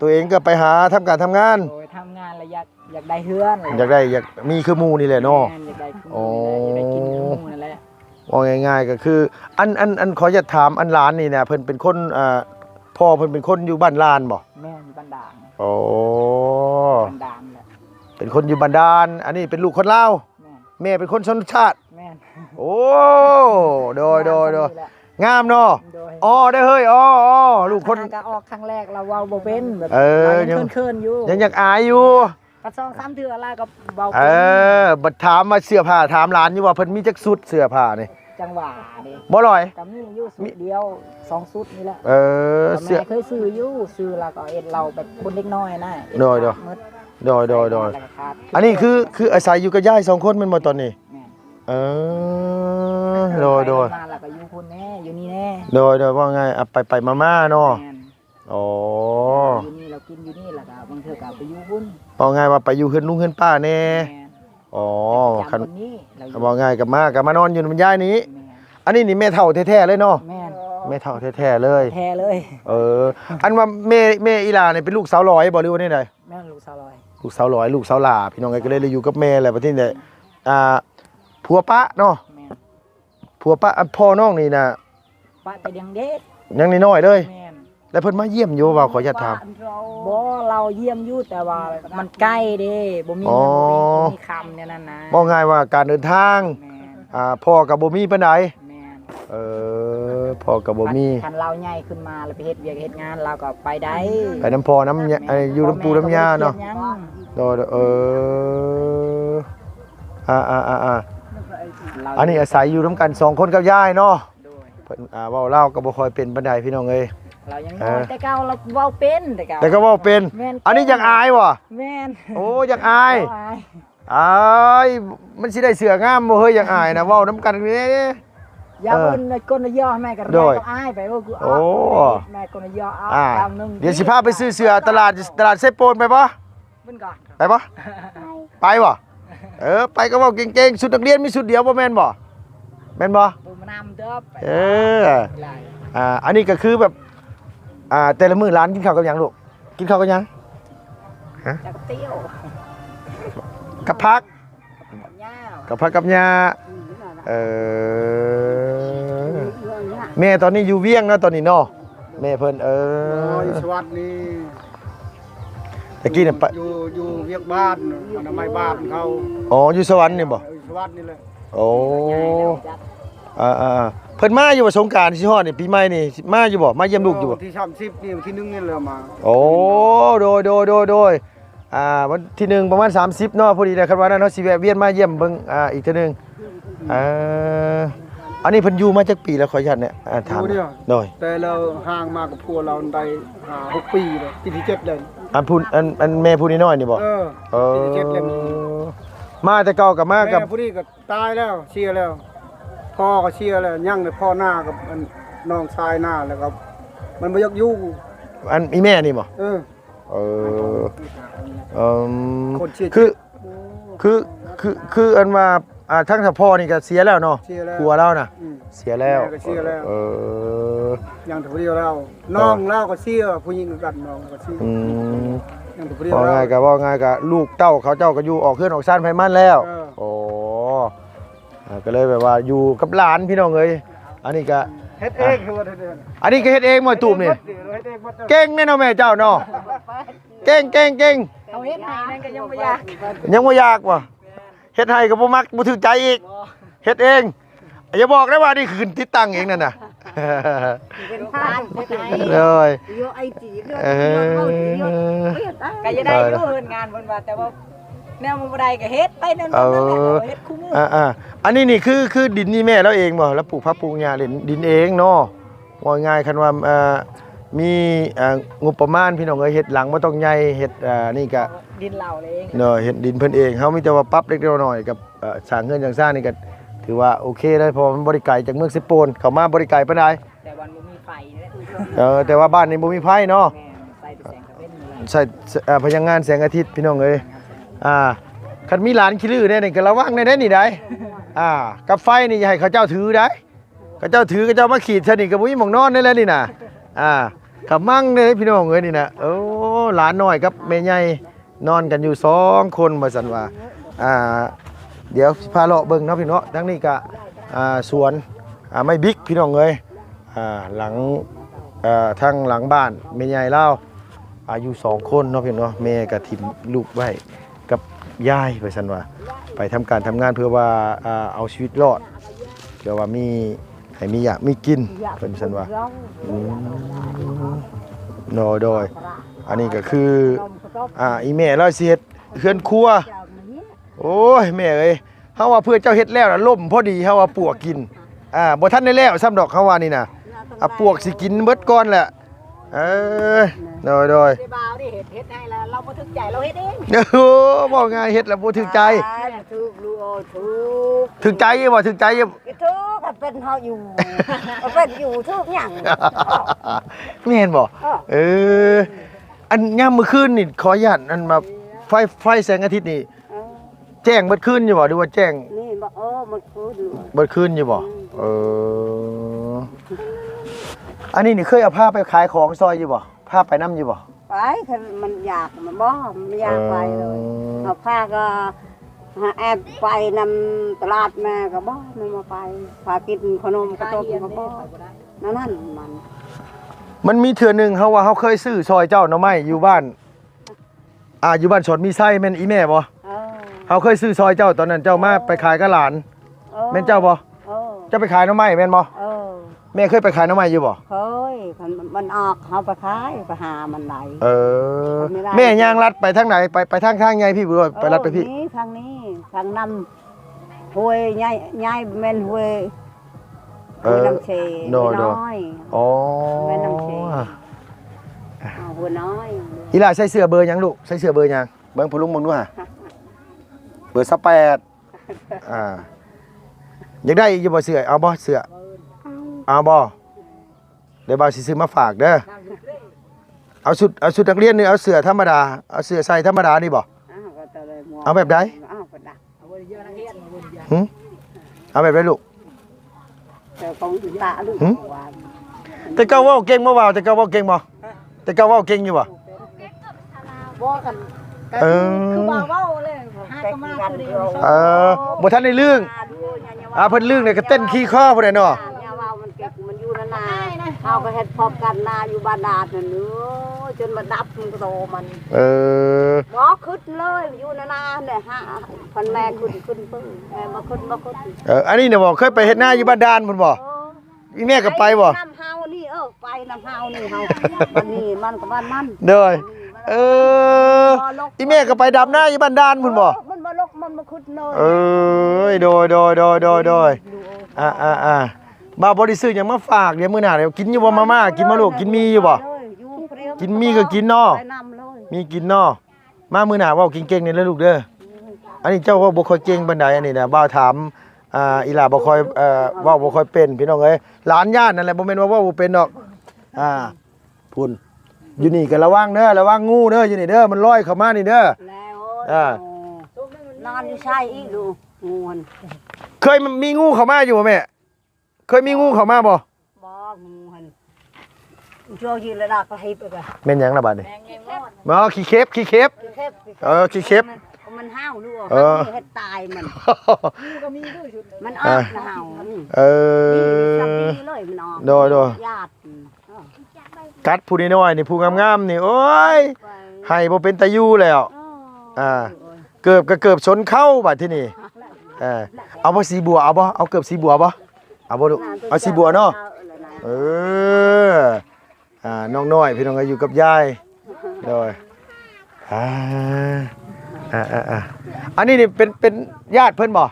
[SPEAKER 1] ตัวเองก็ไปหาทำการทำงาน
[SPEAKER 4] โดยทำงานแล้วอยากได้เฮือน
[SPEAKER 1] อยากมีคือหมู่นี่แหละเนาะ
[SPEAKER 4] อยากได้กินคือหมู่นั่นแหละ
[SPEAKER 1] ว่าง่ายๆก็คืออันขอจะถามอันหลานนี่นะเพิ่นเป็นคนพ่อเพิ่นเป็นคนอยู่บ้านลานบ่
[SPEAKER 4] แม่อยู่บ้านด่างบ้านด่างแหละ
[SPEAKER 1] เป็นคนอยู่บ้านดานอันนี้เป็นลูกคนลาวแม่เป็นคนชนชาติ
[SPEAKER 4] แม่
[SPEAKER 1] อ้โดยงามเนาะ
[SPEAKER 4] โดย
[SPEAKER 1] อ๋อได้เฮ้ยอ๋อลูกคน
[SPEAKER 4] ก็ออกครั้งแรกเราเว้าบ่เป็นแบบ
[SPEAKER 1] เออ
[SPEAKER 4] เรายังเคินๆอยู่
[SPEAKER 1] ยังอยากอายอยู่
[SPEAKER 4] ก็2-3เทื่อแล้วก็เว้า
[SPEAKER 1] เอ
[SPEAKER 4] เป็น
[SPEAKER 1] บัดถามมาเสื้อผ้าถามร้านอยู่ว่าเพิ่นมีจักสุดเสื้อผ้านี่
[SPEAKER 4] จังหวะนี่
[SPEAKER 1] บ่ลอย
[SPEAKER 4] ก็มีอยู่สุดเดียว2สุดนี่แหละ
[SPEAKER 1] เสื้อ
[SPEAKER 4] แม่เคยซื้ออยู่ซื้อแล้วก็เอ็ดเราแบบคนเล็กน้อยนะ
[SPEAKER 1] โดย
[SPEAKER 4] หมด
[SPEAKER 1] โดย
[SPEAKER 4] แล้วก็ขาด
[SPEAKER 1] อันนี้คืออาศัยอยู่กับยาย2คนแม่นบ่ตอนนี้
[SPEAKER 4] แม่
[SPEAKER 1] โดย
[SPEAKER 4] มาแล้วก็อยู่คนแน่อยู่นี่แน่
[SPEAKER 1] โดยว่าไงอ่ะไปมาๆเนาะ
[SPEAKER 4] แม่น
[SPEAKER 1] อ๋อ
[SPEAKER 4] อยู่นี่เรากินอยู่นี่แล้วก็บางเทื่อก็ไปอยู่พุ่น
[SPEAKER 1] ว่าไงว่าไปอยู่เฮือนลุงเฮือนป้าแน่
[SPEAKER 4] แม่น
[SPEAKER 1] อ๋อ
[SPEAKER 4] จำ
[SPEAKER 1] คัน
[SPEAKER 4] คนนี้เราอยู่
[SPEAKER 1] ว่าไงกับมานอนอยู่มันยายนี้
[SPEAKER 4] แม่น
[SPEAKER 1] อันนี้นี่แม่เฒ่าแท้ๆเลยเนาะ
[SPEAKER 4] แม่น
[SPEAKER 1] แม่เฒ่าแท้ๆเลย
[SPEAKER 4] แท้เลย
[SPEAKER 1] อันว่าแม่อีหลาเนี่ยเป็นลูกสาวร้อยบ่หรือว่านี่ใด
[SPEAKER 4] แม่นลูกสาวลอย
[SPEAKER 1] ลูกสาวร้อยลูกสาวหลาพี่น้องไงก็เลยอยู่กับแม่แหละประเทศนี้ผัวปะเนาะ
[SPEAKER 4] แม่น
[SPEAKER 1] ผัวปะอันพ่อน้องนี่น่ะ
[SPEAKER 4] ป้าแต่ยังเด็ก
[SPEAKER 1] ยังน้อยๆเลย
[SPEAKER 4] แม่น
[SPEAKER 1] แล้วเพิ่นมาเยี่ยมอยู่ว่าขออนุญาตถาม
[SPEAKER 4] บ่เราเยี่ยมอยู่แต่ว่ามันใกล้เด้บ่มี
[SPEAKER 1] อ๋อ
[SPEAKER 4] เงินบ่มีคำเนี่ยนั่นนะ
[SPEAKER 1] บอกง่ายว่าการเดินทาง
[SPEAKER 4] แม่น
[SPEAKER 1] พ่อกับบ่มีปานใด
[SPEAKER 4] แม่น
[SPEAKER 1] พ่อกับบ่มี
[SPEAKER 4] คันเราใหญ่ขึ้นมาแล้วไปเฮ็ดเวียกเฮ็ดงานเราก็ไปได้
[SPEAKER 1] ไปน้ำพ่อน้ำยาอยู่น้ำปูน้ำยาเนาะ
[SPEAKER 4] พ่อแม่ก็บ่ได้ครียดหยัง
[SPEAKER 1] โดยอันนี้อาศัยอยู่ร่วมกัน2คนกับยายเนาะ
[SPEAKER 4] โดย
[SPEAKER 1] เพิ่นเว้าเล่าวก็บ่ค่อยเป็นปานใดพี่น้องเอ้ย
[SPEAKER 4] เรายังน้อยแต่เก่าเราเว้าเป็นแต่เก่า
[SPEAKER 1] แต่ก็เว้าเป็น
[SPEAKER 4] แม่น
[SPEAKER 1] อันนี้อยากอายบ่
[SPEAKER 4] แม่น
[SPEAKER 1] โอ้อยากอาย
[SPEAKER 4] เว้อาย
[SPEAKER 1] อายมันสิได้เสืองามบ่เฮ้ยอยากอายนะเว้านํกันนี่
[SPEAKER 4] อย่าเพิ่นคนละย่อแม่ก็
[SPEAKER 1] โดย
[SPEAKER 4] อายไปว่ากู
[SPEAKER 1] โอ้
[SPEAKER 4] แม่คนละย่อเอา
[SPEAKER 1] อ่า
[SPEAKER 4] ตามนึง
[SPEAKER 1] เดี๋ยวสิพาไปซื้อเสือตลาดเซโปนไปบ่
[SPEAKER 4] เพิ่นก่อน
[SPEAKER 1] ไปบ่ไปบ่ไปก็เว้าเก่งๆชุดนักเรียนมีชุดเดียวบ่แม่นบ่แม่นบ่
[SPEAKER 4] ปูมานำเด้อไป หลาย
[SPEAKER 1] อันนี้ก็คือแบบแต่ละมื้อร้านกินข้าวกับหยังลูกกินข้าวกับหยัง
[SPEAKER 4] จากเตี้ยว
[SPEAKER 1] กับผัก
[SPEAKER 4] ยาว
[SPEAKER 1] กับผักกับหญ้าแม่ตอนนี้อยู่เวียงเนาะตอนนี้เนาะแม่เพิ่น
[SPEAKER 5] อยู่สวัสดิ์นี่
[SPEAKER 1] ตะกี้เนี่ยไป
[SPEAKER 5] อยู่เวียกบ้านอนามัยบ้านเขา
[SPEAKER 1] อ๋ออยู่สวรรค์นี่บ่
[SPEAKER 5] อยู่สวัสดิ์นี่แหละ
[SPEAKER 1] โอ้เพิ่นมาอยู่ว่าสงกรานต์สิฮอดนี่ปีใหม่นี่มาอยู่บ่มาเยี่ยมลูกอยู่บ่
[SPEAKER 5] ที่30นี่วันที่1นี่แหละมา
[SPEAKER 1] โอ้โดยวันที่1ประมาณ30เนาะพอดีเลยครับว่านั้นเนาะสิแวะเวียนมาเยี่ยมเบิ่งอีกเทื่อนึงอันนี้เพิ่นอยู่มาจักปีแล้วขออนุญาตเนี่ยถามหน่อย
[SPEAKER 5] แต่เราห่างมากับพัวเราได้6 ปีเลยปีที่7เลย
[SPEAKER 1] อันแม่ผู้น้อยๆนี่บ่
[SPEAKER 5] ปีที่7เลย
[SPEAKER 1] มาแต่เก่ากับมากับ
[SPEAKER 5] แม่ผู้นี้ก็ตายแล้วเสียแล้วพ่อก็เสียแล้วยังแต่พ่อหน้ากับน้องชายหน้าแล้วก็มันบ่อยากอยู่
[SPEAKER 1] อันอีแม่นี่บ่
[SPEAKER 5] เออ คนเสีย
[SPEAKER 1] คืออันว่าทั้งถ้าพ่อนี่ก็เสียแล้วเนาะ
[SPEAKER 5] เสียแล้ว
[SPEAKER 1] ผัวเราน่ะ
[SPEAKER 5] อืม
[SPEAKER 1] เสียแล้ว
[SPEAKER 5] แม่ก็เสียแล้ว ยังถือเดียวแล้วน้องเล่าก็เสียผู้หญิงก็กันน้องก็เสีย
[SPEAKER 1] อืม
[SPEAKER 5] ยังถือเดียว
[SPEAKER 1] ว่า
[SPEAKER 5] แล้ว
[SPEAKER 1] ไงก็ว่าไงก็ลูกเต้าเขาเจ้าก็อยู่ออกเคลื่อนออกซ่านไผมันแล้ว
[SPEAKER 5] เออ
[SPEAKER 1] โอ้ก็เลยแบบว่าอยู่กับหลานพี่น้องเอ้ยอันนี้ก็
[SPEAKER 5] เฮ็ดเองคือว่าเฮ็ดเอง
[SPEAKER 1] อันนี้ก็เฮ็ดเองมาตูมนี่
[SPEAKER 5] เฮ็ดเองหมด
[SPEAKER 1] เก่งแน่เนาะแม่เจ้าเนาะเก่ง
[SPEAKER 4] เขาเฮ็ดให้นั่นก็ยังบ่อยาก
[SPEAKER 1] ยังบ่อยากว่ะเฮ็ดให้ก็บ่มักบ่ถูกใจอีกเฮ็ดเองอย่าบอกนะว่านี่คือติดตั้งเองนั่นน่ะ
[SPEAKER 3] เป็นผ้าเป็นไง
[SPEAKER 1] เลย
[SPEAKER 3] โยไอจีโย
[SPEAKER 1] เอ
[SPEAKER 3] เข้าจีโย
[SPEAKER 1] อ
[SPEAKER 4] ก็จะได้อยู่เฮ็ดงานเพิ่นว่าแต่ว่าแนวมันบ่ได้ก็เฮ็ดไปนั่นนั่นแหละเฮ็ดคู่มือ
[SPEAKER 1] อันนี้นี่คือดินนี่แม่แล้วเองบ่แล้วปลูกผักปลูกหญ้าเล่นดินเองเนาะว่าง่ายคันว่ามีงบประมาณพี่น้องเอ้ยเฮ็ดหลังบ่ต้องใหญ่เฮ็ดนี่ก็
[SPEAKER 4] ดินเราเอง
[SPEAKER 1] เนาะเฮ็ดดินเพิ่นเองเฮามีแต่ว่าปรับเล็กน้อยกับสร้างเงินสร้างนี่ก็ถือว่าโอเคเลยเพราะมันบ่ได้ไกลจากเมืองสิโปนเข้ามาบ่ได้ไกลปานใด
[SPEAKER 4] แต่วันบ่มีไฟเด้อ
[SPEAKER 1] แต่ว่าบ้านนี้บ่มีไฟเนาะ
[SPEAKER 4] แม่ใส่แต่แสงตะเวนนี่แหละ
[SPEAKER 1] ใช่พลังงานแสงอาทิตย์พี่น้องเอ้ยคันมีหลานขี้ลือเนี่ยนี่ก็ระวังได้นี่ได้กับไฟนี่อย่าให้เขาเจ้าถือได้เขาเจ้าถือเขาเจ้ามาขีดซะนี่ก็บ่มีหม่องนอนได้แล้วนี่น่ะขับมั่งเด้พี่น้องเอ้ยนี่น่ะโอ้หลานน้อยกับแม่ใหญ่นอนกันอยู่2คนว่าซั่นว่าเดี๋ยวพาเลาะเบิ่งเนาะพี่เนาะทั้งนี้ก็สวนไม่บิ๊กพี่น้องเอ้ยหลังทางหลังบ้านแม่ใหญ่เล่าอายุ2คนเนาะพี่เนาะแม่ก็ทิ่มลูกไว้กับยายไปซั่นว่าไปทำการทำงานเพื่อว่าเอาชีวิตรอด เดี๋ยวว่ามีให้มีอยากมีกินเพิ่นซั่นว่าโดยอันนี้ก็คืออีแม่เราสิเฮ็ดเฮือนครัวโอ้ยแม่เอ้ยเฮาว่าเพื่อเจ้าเฮ็ดแล้วน่ะล่มพอดีเฮาว่าปวกกินบ่ทันได้แล้วซ้ำดอกเฮาว่านี่น่ะปวกสิกินเบิดก่อนแหละโดย
[SPEAKER 4] ได้บ่าวดิเฮ็ดให้แล้วเราบ่ถึกใจเราเฮ็ดเอง
[SPEAKER 1] โอ้บ่ง่ายเฮ็ดแล้วบ่ถึกใจ
[SPEAKER 3] ถูกลูกโอ้ถูก
[SPEAKER 1] ถึกใจอยู่บ่ถึกใจอยู่
[SPEAKER 3] ถูกก็เป็นเฮาอยู่เป็นอยู่ทุกอย่าง
[SPEAKER 1] แม่นบ่อันยามมื้อคืนนี่ขออนุญาตอันมาไฟแสงอาทิตย์นี่แจ้งเบิดคืนอยู่บ่หรือว่าแจ้ง
[SPEAKER 3] นี่บ่มันคือดู
[SPEAKER 1] เบิดคืนอยู่บ่อันนี้นี่เคยเอาผ้าไปขายของซอยอยู่บ่ผ้าไปนำอยู่บ่
[SPEAKER 3] ไปคันมันอยากมันบ่มันอยากไปเลยเอาผ้าก็แอบไปนำตลาดแม่ก็บ่มันมาไปพากินขนมกระต้มก็บ่นั่น
[SPEAKER 1] มันมีเทื่อนึงเฮาว่าเฮาเคยซื้อซอยเจ้าหน่อไม้อยู่บ้านอยู่บ้านสวนมีไส้แม่นอีแม่บ่เฮาเคยซื้อซอยเจ้าตอนนั้นเจ้ามาไปขายกับหลานแม่นเจ้าบ่เจ้าไปขายหน่อไม้แม่นบ่แม่เคยไปขายหน่อไม้อยู่บ่
[SPEAKER 3] เคยมันออกเฮาไปขายไปหามันได้
[SPEAKER 1] แม่ย่างลัดไปทางไหนไปทางไงพี่บ่ไปลัดไปพี่
[SPEAKER 3] ทางนี้ทางนำห้วยใหญ่แม่นห้วยน้ำเชน้อยแม่น้ำเชหัวน้อย
[SPEAKER 1] อีหล่าใส่เสื้อเบอร์หยังลูกใส่เสื้อเบอร์หยังเบิ่งพ่อลุงมึงดูห่าเบอร์28อยากได้อยู่บ่เสื้อเอาบ่เสื้อเอาบ่เดี๋ยวบ่าวสิซื้อมาฝากเด้อเอาชุดนักเรียนนี่เอาเสื้อธรรมดาเอาเสื้อใส่ธรรมดานี่บ่เอาแบบใดเอาแบบใดลูกแต่เก่าเว้าเก่งบ่ว่าวแต่เก่าเว้าเก่งบ่แต่เก่าเว้าเก่งอยู่บ่
[SPEAKER 3] บ่กัน
[SPEAKER 4] คือบ่เว้าเลยหาก็มาคือเดียว
[SPEAKER 1] บ่ทันได้ลืงเพิ่นลืงเนี่ยก็เต้นขี้คอพุ่นน่ะเนาะ
[SPEAKER 3] มันอยู่นานๆเอาไปเฮ็ดพร้อมกันนาอยู่บ้านนาดนั่นเด้อจนมาดับมันโตมันบ่ขึ้นเลยอยู่นานๆเนี่ยฮะพันแม่ขึ้นปึ้งแม่มาขึ้น
[SPEAKER 1] อันนี้เนี่ยบ่เคยไปเฮ็ดนาอยู่บ้านดานพุ่นบ่อีแม่ก็ไปบ่
[SPEAKER 3] น้ำเฮานี่ไปน้ำเฮานี่เฮามันนี่มันก็บ้านมัน
[SPEAKER 1] เด้ออีแม่ก็ไปดำนาอยู่บ้านดานพุ่นบ่
[SPEAKER 3] มันบ่ลกมันบ่ขึ้นเลย
[SPEAKER 1] โดยบ่าวบ่ได้ซื้อหยังมาฝากเดี๋ยวมื้อหน้าเดี๋ยวกินอยู่บ่มาม่ากินบ่ลูกกินมีอยู่บ่กินมีก็กินเนาะมีกินเนาะมามื้อหน้าเว้าเก่งๆนี่เลยลูกเด้ออันนี้เจ้าว่าบ่ค่อยเก่งปานใดอันนี้นะบ่าวถามอีหล่าบ่ค่อยเว้าบ่ค่อยเป็นพี่น้องเอ้ยหลานญาตินั่นแหละบ่แม่นว่าเว้าบ่เป็นดอกพุ่นอยู่นี่ก็ระวังเด้อระวังงูเด้ออยู่นี่เด้อมันลอยเข้ามานี่เด้
[SPEAKER 3] อนอนอยู่ใช่อีกดูงู
[SPEAKER 1] เคยมีงูเข้ามาอยู่บ่แม่เคยมีงูเข้ามาบ่
[SPEAKER 3] งูหั่นช่วงยืนระดับก็ให้ไปก่อน
[SPEAKER 1] แม่นหยังล่ะบัดนี้บ่ขี้เข็บขี้เข็บ
[SPEAKER 3] มันห้าวลูกเฮ็ดตายมันมันออกห้าวเลยมันออก
[SPEAKER 1] โดย
[SPEAKER 3] ญาติ
[SPEAKER 1] กัดผู้น้อยนี่ผู้งามๆนี่โอ้ยให้บ่เป็นตาอยู่แล้วเกือบก็เกือบชนเข้าบัดที่นี่เอาบ่สีบัวเอาบ่เอาเกือบสีบัวบ่เอาบ่ลูกเอาสีบัวเนาะน้องน้อยพี่น้องก็อยู่กับยายโดยอันนี้นี่เป็นญาติเพิ่นบ่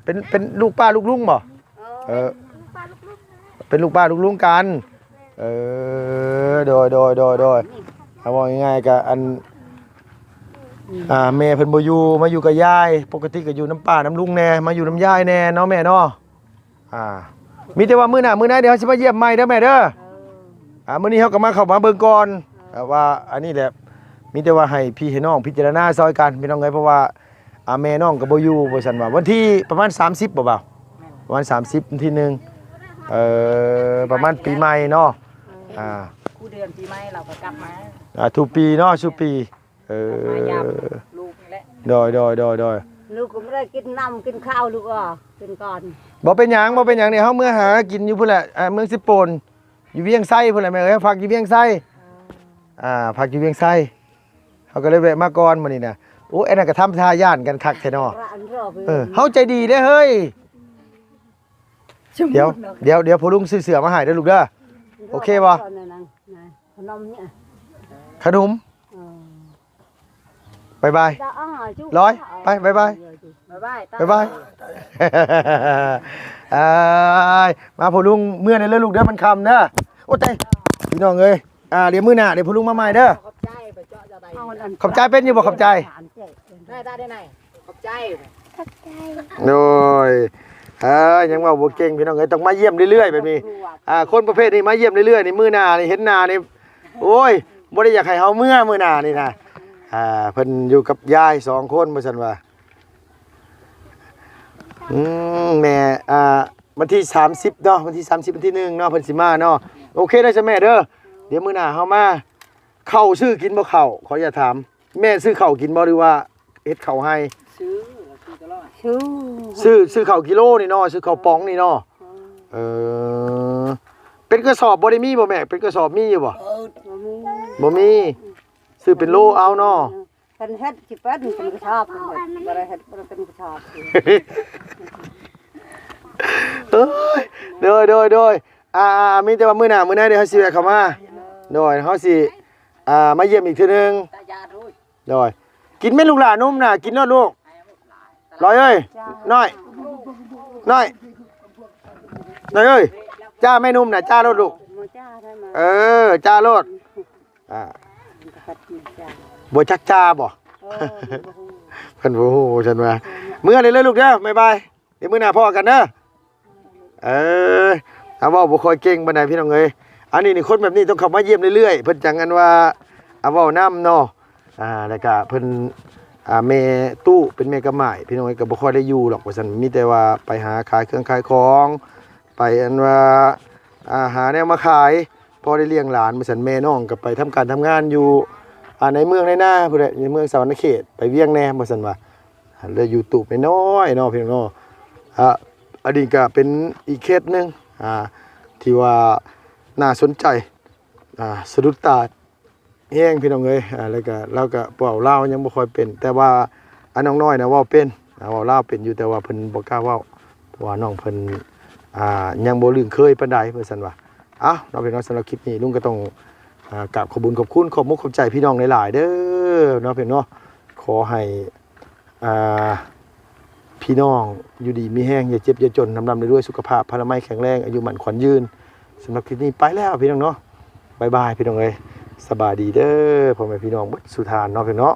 [SPEAKER 1] เป็นลูกป้าลูกลุงบ่เป็นลูกป้าลูกลุงกันโดยเอาว่าง่ายๆก็อันแม่เพิ่นบ่อยู่มาอยู่กับยายปกติก็อยู่น้ำป้าน้ำลุงแน่มาอยู่น้ำยายแน่เนาะแม่เนาะมีแต่ว่ามื้อหน้าเดี๋ยวเฮาสิมาเยี่ยมใหม่เด้อแม่เด้อมื้อนี้เฮาก็มาเข้ามาเบิ่งก่อนว่าอันนี้แหละมีแต่ว่าให้พี่ให้น้องพิจารณาซอยกันพี่น้องเอ้ยเพราะว่าแม่น้องก็บ่อยู่ว่าซั่นว่าวันที่ประมาณ30บ่าวประมาณ30วันที่1ประมาณปีใหม่เนาะ
[SPEAKER 4] คู่เดือนปีใหม่เราก็กลับมา
[SPEAKER 1] ทุกปีเนาะทุกปี
[SPEAKER 4] ลูกนี่แหละ
[SPEAKER 1] โดย
[SPEAKER 3] ลูกก็ไม่ได้กินน้ำกินข้าวลูกกินก่อน
[SPEAKER 1] บ่เป็นหยังเนี่ยเฮาเมื่อหากินอยู่พุ่นแหละเมืองสิโปนอยู่เวียงไส้พุ่นแหละแม่เอ้ยพักอยู่เวียงไส้พักอยู่เวียงไส้เฮาก็เลยแวะมาก่อนมื้อนี้น่ะโอ้ไอ้นั่นก็ทำท่าย่านกันคักแท้เนาะเฮาใจดีเด้อเฮ้ย เดี๋ยวพ่อลุงซื้อเสื้อมาให้เด้อลูกเด้อโอเคบ่
[SPEAKER 3] ขนมเนี่ย
[SPEAKER 1] ขนมบ๊ายบายร้อยไปบ๊ายบาย
[SPEAKER 4] บ๊ายบาย
[SPEAKER 1] บ๊ายบายมาพ่อลุงเมื่อในเรื่องลูกเด้อมันคำเด้อโอ้ใจพี่น้องเอ้ยเดี๋ยวมื้อหน้าเดี๋ยวพ่อลุงมาใหม่เด้อ
[SPEAKER 4] ขอบใจไปเจาะจะได้
[SPEAKER 1] ขอบใจเป็นอยู่บ่ขอบใจ
[SPEAKER 4] ได้ไหนขอบใจ
[SPEAKER 2] ทักใจ
[SPEAKER 1] โดยยังว่าบ่เก่งพี่น้องเอ้ยต้องมาเยี่ยมเรื่อยๆแบบนี้คนประเภทนี้มาเยี่ยมเรื่อยๆนี่มื้อหน้านี่เห็นหน้านี่โอ้ยบ่ได้อยากให้เฮามื้อหน้านี่นะเพิ่นอยู่กับยาย2คนว่าซั่นว่าแม่วันที่30เนาะวันที่30วันที่1เนาะเพิ่นสิมาเนาะโอเคได้จ้ะแม่เด้อเดี๋ยวมื้อหน้าเฮามาข้าวซื้อกินบ่ข้าวขออย่าถามแม่ซื้อข้าวกินบ่หรือว่าเฮ็ดข้าวให้
[SPEAKER 4] ตลอด
[SPEAKER 1] ซื้อข้าวกิโลนี่เนาะซื้อข้าวป๋องนี่เนาะเป็นกระสอบบ่ได้มีบ่แม่เป็นกระสอบมีอยู่บ่บ่มีซื้อเป็นโลเอาเนาะ
[SPEAKER 3] เป็นเฮ็ดสิเป็นกระชอบบ่ได้เฮ็ดบ่เป็นกระชอบ
[SPEAKER 1] เอ้ยโดยมีแต่ว่ามื้อหน้าเดี๋ยวเฮาสิแวะเข้ามาโดยเฮาสิมาเยี่ยมอีกเทื่อนึง
[SPEAKER 4] ตายาด้วย
[SPEAKER 1] โดยกินแม่ลูกหลานนมน่ะกินเนาะลูกร้อยเอ้ยน้อยเอ้ยจ้าแม่นุ่มน่ะจ้าโลดลูก
[SPEAKER 3] มาจ้าได้มา
[SPEAKER 1] จ้าโลดบ่จักจ้าบ่เพิ่นบ่ฮู้ฉันว่ามื้อนี้เลยลูกเด้อบ๊ายบายเดี๋ยวมื้อหน้าพ่อกันเด้อถ้าเว้าบ่ค่อยเก่งปานใดพี่น้องเอ้ยอันนี้นี่คนแบบนี้ต้องเข้ามาเยี่ยมเรื่อยๆเพิ่นจังกันว่าเว้านำเนาะแล้วก็เพิ่นแม่ตู้เป็นแม่กำหม่ายพี่น้องเอ้ยก็บ่ค่อยได้อยู่หรอกว่าซั่นมีแต่ว่าไปหาขายเครื่องขายของไปอันว่าหาแนวมาขายพอได้เลี้ยงหลานว่าซั่นแม่น้องก็ไปทำการทำงานอยู่ในเมืองในนาพุ่นแหละในเมืองสวรรณเขตไปเวียงแหน่ว่าซั่นว่าเลยอยู่ตูบน้อยๆเนาะพี่น้องเนาะอันนี้ก็เป็นอีกเคสหนึงที่ว่าน่าสนใจสะดุดตาแห้งพี่น้องเอ้ยแล้วก็เราก็เว้าลาวยังบ่ค่อยเป็น แต่ว่าน้องน้อยน่ะเว้าเป็นเว้าลาวเป็นอยู่แต่ว่าเพิ่นบ่กล้าเว้าเพราะว่าน้องเพิ่นยังบ่ลืมเคยปานใดเพิ่นซั่นว่าเราเป็นน้องสำหรับคลิปนี้ลุงก็ต้องกราบขอบคุณขอบคุณขอบมุกขอบใจพี่น้องหลายๆเด้อเนาะเพิ่นเนาะขอให้พี่น้องอยู่ดีมีแห้งอย่าเจ็บอย่าจนนำด้วยสุขภาพพลามัยแข็งแรงอายุหมั่นขวัญยืนสำหรับคลิปนี้ไปแล้วพี่น้องเนาะบ๊ายบายพี่น้องเอ้ยสบายดีเด้อพ่อแม่พี่น้องสุธานเนาะพี่น้อง